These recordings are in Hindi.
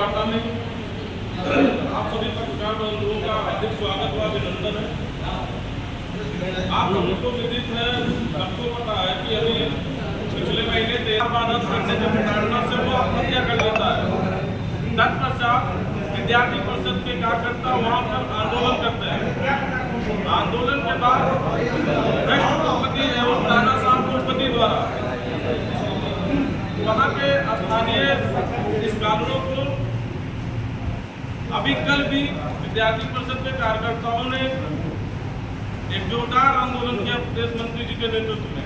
वार्ता में आप सभी पत्रकार बंधुओं का हार्दिक स्वागत व अभिनंदन है। आप सभी को विदित है, सबको पता है कि अभी पिछले महीने 13 खाने के प्रताड़ना से वो आत्महत्या कर लेता है। तत्पश्चात विद्यार्थी परिषद के कार्यकर्ता वहाँ पर आंदोलन करते हैं। आंदोलन के बाद भ्रष्ट कुलपति एवं राणा साहब कुलपति द्वारा वहाँ के स्थानीय स्कॉलरों को अभी कल भी विद्यार्थी परिषद के कार्यकर्ताओं ने एक जोरदार आंदोलन किया प्रदेश मंत्री जी के नेतृत्व में।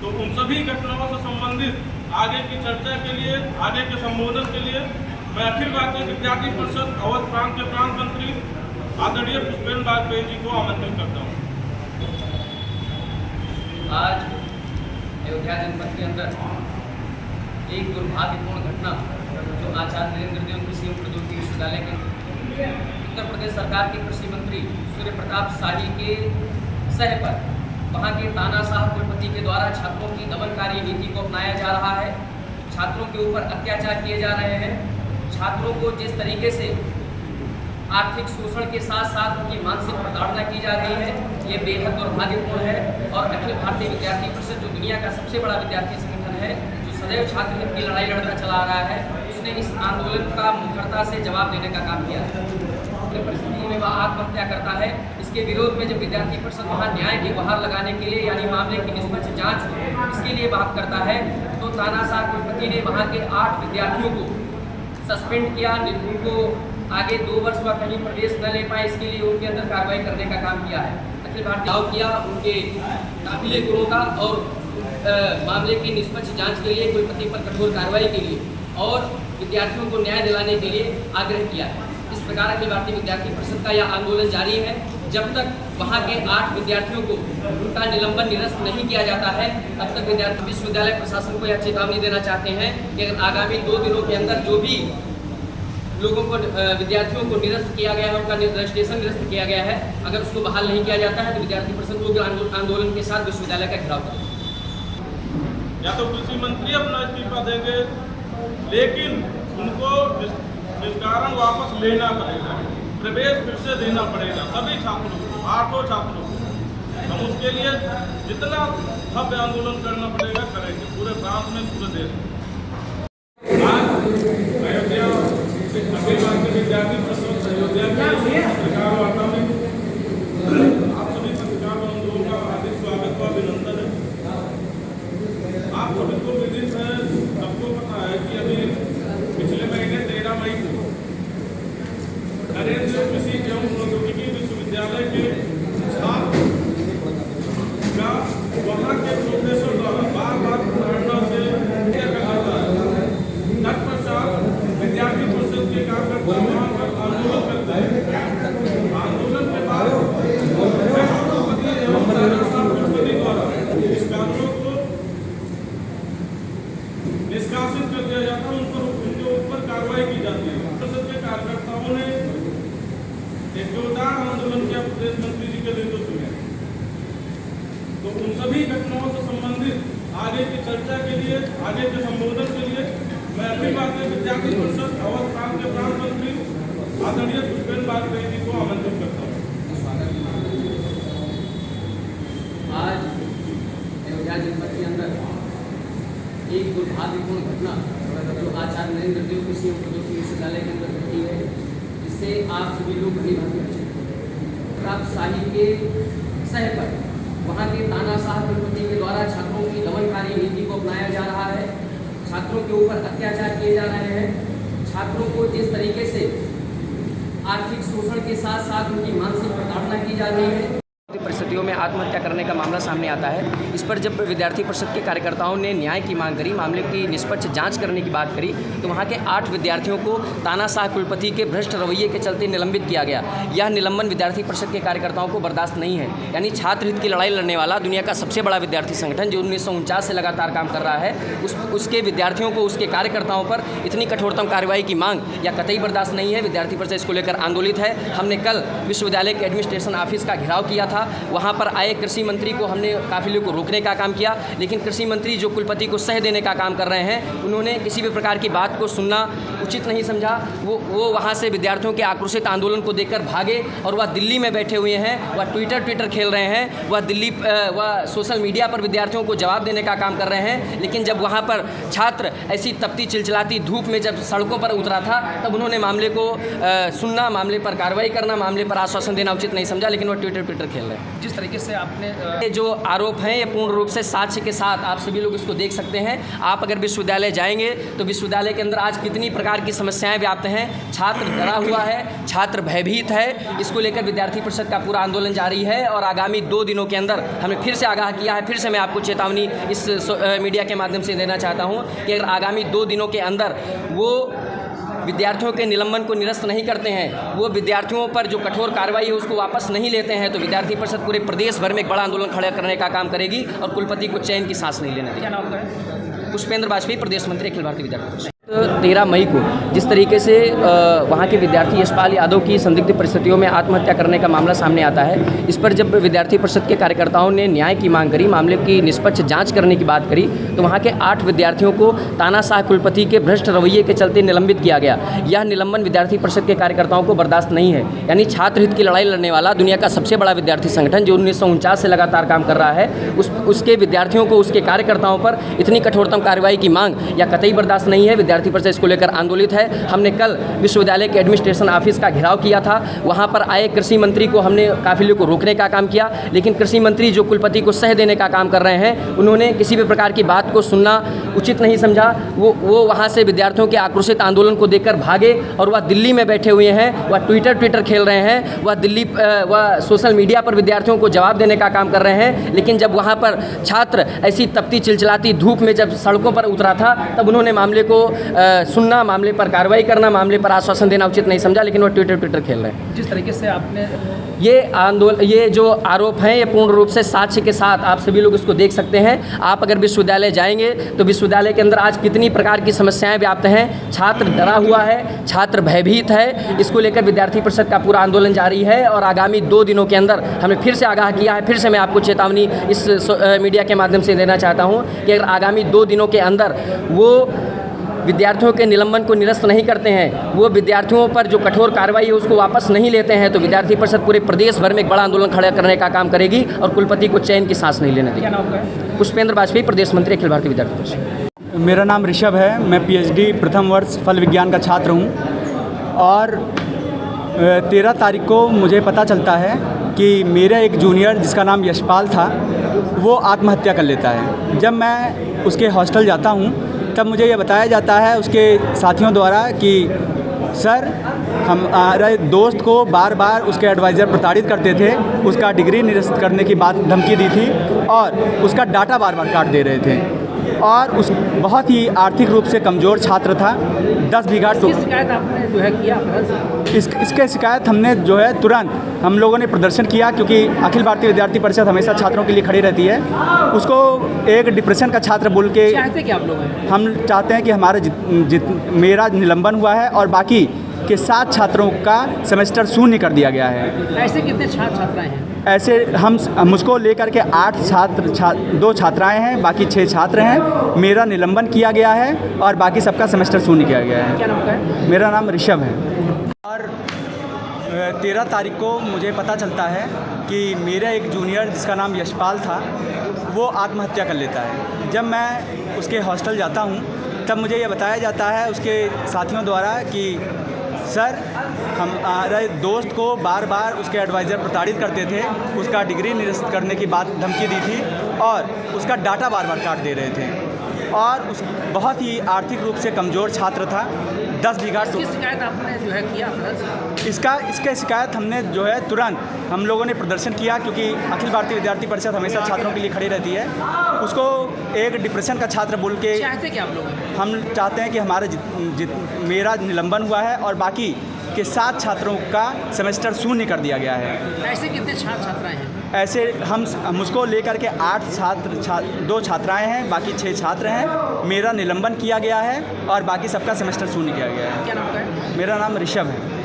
तो उन सभी घटनाओं से संबंधित आगे की चर्चा के लिए, आगे के संबोधन के लिए मैं अखिल भारतीय विद्यार्थी परिषद अवध प्रांत के प्रांत मंत्री आदरणीय पुष्पेंद्र वाजपेयी जी को आमंत्रित करता हूँ। आज अयोध्या जनपद के अंदर एक दुर्भाग्यपूर्ण घटना जो आचार्य नरेंद्र देव कृषि एवं प्रौद्योगिकी विश्वविद्यालय के उत्तर प्रदेश सरकार के कृषि मंत्री सूर्य प्रताप शाही के सह पर वहाँ के तानाशाह कुलपति के द्वारा छात्रों की दमनकारी नीति को अपनाया जा रहा है। छात्रों के ऊपर अत्याचार किए जा रहे हैं। छात्रों को जिस तरीके से आर्थिक शोषण के साथ साथ उनकी मानसिक प्रताड़ना की जा रही है, ये बेहद दुर्भाग्यपूर्ण है। और अखिल भारतीय विद्यार्थी परिषद जो दुनिया का सबसे बड़ा विद्यार्थी संगठन है, जो सदैव छात्र हित की लड़ाई लड़ता चला आ रहा है, उसने इस आंदोलन का मुखरता से जवाब देने का काम किया है। परिस्थिति में वह आत्महत्या करता है। इसके विरोध में जब विद्यार्थी परिषद वहाँ न्याय की गुहार लगाने के लिए, यानी मामले की निष्पक्ष जांच हो, इसके लिए बात करता है, तो तानाशाह कुलपति ने वहाँ के 8 विद्यार्थियों को सस्पेंड किया। उनको आगे 2 वर्ष व कहीं प्रवेश न ले पाए, इसके लिए उनके अंदर कार्रवाई करने का काम किया है। अखिल भारतीय दाव किया उनके काबिले गुणों का और मामले की निष्पक्ष जांच के लिए, कुलपति पर कठोर कार्रवाई के लिए और विद्यार्थियों को न्याय दिलाने के लिए आग्रह किया है। इस प्रकार अखिल भारतीय विद्यार्थी परिषद का यह आंदोलन जारी है जब तक वहाँ के 8 विद्यार्थियों को उनका निलंबन निरस्त नहीं किया जाता है, तब तक विद्यार्थी विश्वविद्यालय प्रशासन को यह चेतावनी देना चाहते हैं कि अगर आगामी 2 दिनों के अंदर जो भी लोगों को, विद्यार्थियों को निरस्त किया गया है, उनका रजिस्ट्रेशन निरस्त किया गया है, अगर उसको बहाल नहीं किया जाता है तो विद्यार्थी परिषद उग्र आंदोलन के साथ विश्वविद्यालय का घेराव करेगा। या तो कृषि मंत्री अपना इस्तीफा देंगे, लेकिन उनको निष्कारण वापस लेना पड़ेगा, प्रवेश फिर से देना पड़ेगा सभी छात्रों को, 8 छात्रों को। हम उसके लिए जितना भव्य आंदोलन करना पड़ेगा करेंगे, पूरे प्रांत में, पूरे देश में। अखिल भारतीय विद्यार्थी परिषद अयोध्या की पत्रकार वार्ता में आप सभी पत्रकार बंधुओं का हार्दिक स्वागत व अभिनंदन है। आप सभी को विदित है, सबको पता है कि अभी पिछले महीने 13 मई को नरेंद्र देव कृषि एवं प्रौद्योगिकी विश्वविद्यालय के छात्र का वहाँ के प्रोफेसर द्वारा बार-बार प्रताड़ना से हत्या कर देता है। तत्पश्चात विद्यार्थी परिषद के कार्यकर्ता वहाँ पर आंदोलन करते हैं। आंदोलन के बाद कुलपति एवं राणा साहब कुलपति द्वारा स्कॉलरों को निष्कासित कर दिया जाता है, उनके ऊपर कार्रवाई की जाती है। परिषद के कार्यकर्ताओं ने एक जोरदार आंदोलन किया प्रदेश मंत्री जी के नेतृत्व में। तो उन सभी घटनाओं से संबंधित आगे की चर्चा के लिए, आगे के संबोधन के लिए मैं अखिल भारतीय विद्यार्थी परिषद अवध प्रांत के प्रांत मंत्री आदरणीय पुष्पेंद्र वाजपेयी जी को आमंत्रित करता हूँ। आज अयोध्या जनपद के अंदर एक दुर्भाग्यपूर्ण घटना जो आचार्य नरेंद्र देव कृषि एवं प्रौद्योगिकी विश्वविद्यालय के अंदर घटी है, जिससे आप सभी लोग बड़ी भांति परिचित। प्रताप शाही के सह पर वहाँ के तानाशाह कुलपति के द्वारा छात्रों की दमनकारी नीति को अपनाया जा रहा है। छात्रों के ऊपर अत्याचार किए जा रहे हैं। छात्रों को जिस तरीके से आर्थिक शोषण के साथ साथ उनकी मानसिक प्रताड़ना की जा रही है। परिस्थितियों में आत्महत्या करने का मामला सामने आता है। इस पर जब विद्यार्थी परिषद के कार्यकर्ताओं ने न्याय की मांग करी, मामले की निष्पक्ष जांच करने की बात करी, तो वहां के 8 विद्यार्थियों को तानाशाह कुलपति के भ्रष्ट रवैये के चलते निलंबित किया गया। यह निलंबन विद्यार्थी परिषद के कार्यकर्ताओं को बर्दाश्त नहीं है। यानी छात्र हित की लड़ाई लड़ने वाला दुनिया का सबसे बड़ा विद्यार्थी संगठन जो 1949 से लगातार काम कर रहा है, उसके विद्यार्थियों को, उसके कार्यकर्ताओं पर इतनी कठोरतम कार्रवाई की मांग या कतई बर्दाश्त नहीं है। विद्यार्थी परिषद इसको लेकर आंदोलित है। हमने कल विश्वविद्यालय के एडमिनिस्ट्रेशन ऑफिस का घेराव किया था। वहाँ पर आए कृषि मंत्री को हमने काफिले को रोकने का काम किया, लेकिन कृषि मंत्री जो कुलपति को सह देने का काम कर रहे हैं, उन्होंने किसी भी प्रकार की बात को सुनना उचित नहीं समझा। वो वहाँ से विद्यार्थियों के आक्रोशित आंदोलन को देखकर भागे और वह दिल्ली में बैठे हुए हैं, वह ट्विटर खेल रहे हैं, वह सोशल मीडिया पर विद्यार्थियों को जवाब देने का काम कर रहे हैं। लेकिन जब वहाँ पर छात्र ऐसी तपती चिलचिलाती धूप में जब सड़कों पर उतरा था, तब उन्होंने मामले को सुनना, मामले पर कार्रवाई करना, मामले पर आश्वासन देना उचित नहीं समझा, लेकिन वह ट्विटर खेल रहे हैं। जिस तरीके से आपने जो आरोप हैं ये पूर्ण रूप से साक्ष्य के साथ आप सभी लोग इसको देख सकते हैं। आप अगर विश्वविद्यालय जाएंगे तो विश्वविद्यालय के अंदर आज कितनी प्रकार की समस्याएं व्याप्त हैं। छात्र डरा हुआ है, छात्र भयभीत है। इसको लेकर विद्यार्थी परिषद का पूरा आंदोलन जारी है और आगामी 2 दिनों के अंदर हमने फिर से आगाह किया है। फिर से मैं आपको चेतावनी इस मीडिया के माध्यम से देना चाहता हूँ कि अगर आगामी 2 दिनों के अंदर वो विद्यार्थियों के निलंबन को निरस्त नहीं करते हैं, वो विद्यार्थियों पर जो कठोर कार्रवाई है उसको वापस नहीं लेते हैं, तो विद्यार्थी परिषद पूरे प्रदेश भर में एक बड़ा आंदोलन खड़ा करने का काम करेगी और कुलपति को चैन की सांस नहीं लेने देगी। क्या नाम है? पुष्पेंद्र वाजपेयी, प्रदेश मंत्री, अखिल भारतीय विद्यार्थी परिषद। 13 मई को जिस तरीके से वहाँ के विद्यार्थी यशपाल यादव की संदिग्ध परिस्थितियों में आत्महत्या करने का मामला सामने आता है, इस पर जब विद्यार्थी परिषद के कार्यकर्ताओं ने न्याय की मांग करी, मामले की निष्पक्ष जांच करने की बात करी, तो वहाँ के 8 विद्यार्थियों को तानाशाह कुलपति के भ्रष्ट रवैये के चलते निलंबित किया गया। यह निलंबन विद्यार्थी परिषद के कार्यकर्ताओं को बर्दाश्त नहीं है। यानी छात्र हित की लड़ाई लड़ने वाला दुनिया का सबसे बड़ा विद्यार्थी संगठन जो 1949 से लगातार काम कर रहा है, उसके विद्यार्थियों को, उसके कार्यकर्ताओं पर इतनी कठोरतम कार्रवाई की मांग या कतई बर्दाश्त नहीं है। विद्यार्थी परिषद इसको लेकर आंदोलित है। हमने कल विश्वविद्यालय के एडमिनिस्ट्रेशन ऑफिस का घेराव किया था। वहां पर आए कृषि मंत्री को हमने काफिले को रोकने का काम किया, लेकिन कृषि मंत्री जो कुलपति को सह देने का काम कर रहे हैं, उन्होंने किसी भी प्रकार की बात को सुनना उचित नहीं समझा। वो वहां से विद्यार्थियों के आक्रोशित आंदोलन को देखकर भागे और वह दिल्ली में बैठे हुए हैं, वह ट्विटर खेल रहे हैं, वह सोशल मीडिया पर विद्यार्थियों को जवाब देने का काम कर रहे हैं। लेकिन जब वहाँ पर छात्र ऐसी तपती चिलचिलाती धूप में जब सड़कों पर उतरा था, तब उन्होंने मामले को सुनना, मामले पर कार्रवाई करना, मामले पर आश्वासन देना उचित नहीं समझा, लेकिन वो ट्विटर खेल रहे हैं। जिस तरीके से आपने ये जो आरोप हैं ये पूर्ण रूप से साक्ष्य के साथ आप सभी लोग इसको देख सकते हैं। आप अगर विश्वविद्यालय जाएंगे तो विश्वविद्यालय के अंदर आज कितनी प्रकार की समस्याएं व्याप्त हैं। छात्र डरा हुआ है, छात्र भयभीत है। इसको लेकर विद्यार्थी परिषद का पूरा आंदोलन जारी है और आगामी 2 दिनों के अंदर हमने फिर से आगाह किया है। फिर से मैं आपको चेतावनी इस मीडिया के माध्यम से देना चाहता हूँ कि अगर आगामी 2 दिनों के अंदर वो विद्यार्थियों के निलंबन को निरस्त नहीं करते हैं, वो विद्यार्थियों पर जो कठोर कार्रवाई है उसको वापस नहीं लेते हैं, तो विद्यार्थी परिषद पूरे प्रदेश भर में एक बड़ा आंदोलन खड़ा करने का काम करेगी और कुलपति को चैन की सांस नहीं लेने देगी। क्या नाम है? पुष्पेंद्र वाजपेयी, प्रदेश मंत्री, अखिल भारतीय विद्यार्थी परिषद। मेरा नाम ऋषभ है। मैं PhD प्रथम वर्ष फल विज्ञान का छात्र हूँ और 13 तारीख को मुझे पता चलता है कि मेरा एक जूनियर जिसका नाम यशपाल था वो आत्महत्या कर लेता है। जब मैं उसके हॉस्टल जाता हूँ तब मुझे ये बताया जाता है उसके साथियों द्वारा कि सर हमारे दोस्त को बार बार उसके एडवाइज़र प्रताड़ित करते थे, उसका डिग्री निरस्त करने की बात धमकी दी थी और उसका डाटा बार बार काट दे रहे थे और उस बहुत ही आर्थिक रूप से कमज़ोर छात्र था। 10 बीघा शिकायत आपने जो है किया? इसके शिकायत हमने जो है तुरंत हम लोगों ने प्रदर्शन किया, क्योंकि अखिल भारतीय विद्यार्थी परिषद हमेशा छात्रों के लिए खड़ी रहती है। उसको एक डिप्रेशन का छात्र बोल के चाहते क्या आप लोग हैं? हम चाहते हैं कि हमारे मेरा निलंबन हुआ है और बाकी के 7 छात्रों का सेमेस्टर शून्य कर दिया गया है। ऐसे कितने छात्राएं हैं? ऐसे मुझको लेकर के 8 2 छात्राएं हैं, बाकी 6 छात्र हैं। मेरा निलंबन किया गया है और बाकी सबका सेमेस्टर शून्य किया गया है। क्या नाम है? मेरा नाम ऋषभ है। और 13 तारीख को मुझे पता चलता है कि मेरा एक जूनियर जिसका नाम यशपाल था वो आत्महत्या कर लेता है। जब मैं उसके हॉस्टल जाता हूँ तब मुझे ये बताया जाता है उसके साथियों द्वारा कि सर हमारे दोस्त को बार बार उसके एडवाइज़र प्रताड़ित करते थे, उसका डिग्री निरस्त करने की बात धमकी दी थी और उसका डाटा बार बार काट दे रहे थे और उस बहुत ही आर्थिक रूप से कमज़ोर छात्र था। 10 बीघा शिकायत आपने जो है किया? इसके शिकायत हमने जो है तुरंत हम लोगों ने प्रदर्शन किया, क्योंकि अखिल भारतीय विद्यार्थी परिषद हमेशा छात्रों के लिए खड़ी रहती है। उसको एक डिप्रेशन का छात्र बोल के चाहते क्या आप लोग हैं? हम चाहते हैं कि हमारे मेरा निलंबन हुआ है और बाकी के 7 छात्रों का सेमेस्टर शून्य कर दिया गया है। ऐसे कितने छात्राएं हैं? ऐसे मुझको लेकर के 8 2 छात्राएं हैं, बाकी 6 छात्र हैं। मेरा निलंबन किया गया है और बाकी सबका सेमेस्टर शून्य किया गया है। क्या नाम है? मेरा नाम ऋषभ है।